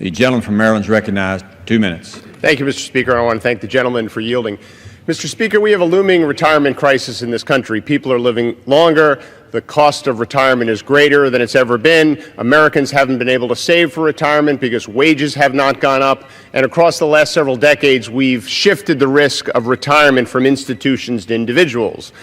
The gentleman from Maryland is recognized. 2 minutes. Thank you, Mr. Speaker. I want to thank the gentleman for yielding. Mr. Speaker, we have a looming retirement crisis in this country. People are living longer. The cost of retirement is greater than it's ever been. Americans haven't been able to save for retirement because wages have not gone up. And across the last several decades, we've shifted the risk of retirement from institutions to individuals.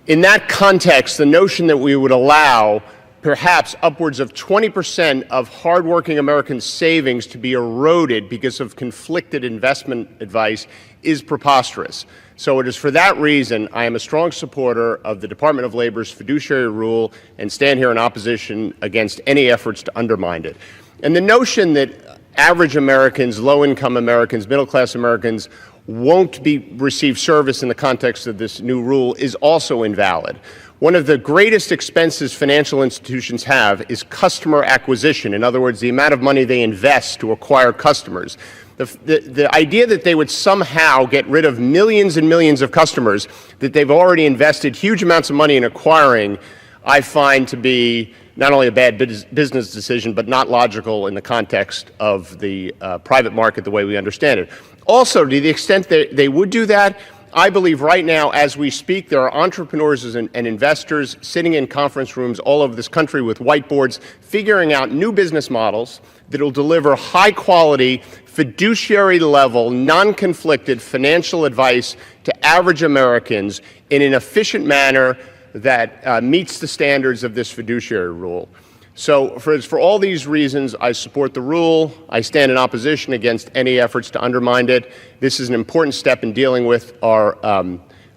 In that context, the notion that we would allow perhaps upwards of 20% of hardworking Americans' savings to be eroded because of conflicted investment advice is preposterous. So it is for that reason I am a strong supporter of the Department of Labor's fiduciary rule and stand here in opposition against any efforts to undermine it. And the notion that average Americans, low-income Americans, middle-class Americans won't receive service in the context of this new rule is also invalid. One of the greatest expenses financial institutions have is customer acquisition. In other words, the amount of money they invest to acquire customers. The idea that they would somehow get rid of millions and millions of customers that they've already invested huge amounts of money in acquiring, I find to be not only a bad business decision, but not logical in the context of the private market the way we understand it. Also, to the extent that they would do that, I believe right now, as we speak, there are entrepreneurs and investors sitting in conference rooms all over this country with whiteboards, figuring out new business models that will deliver high-quality, fiduciary-level, non-conflicted financial advice to average Americans in an efficient manner that meets the standards of this fiduciary rule. So for all these reasons, I support the rule. I stand in opposition against any efforts to undermine it. This is an important step in dealing with our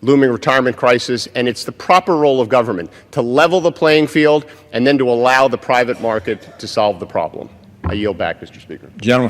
looming retirement crisis, and it's the proper role of government to level the playing field and then to allow the private market to solve the problem. I yield back, Mr. Speaker. Gentleman from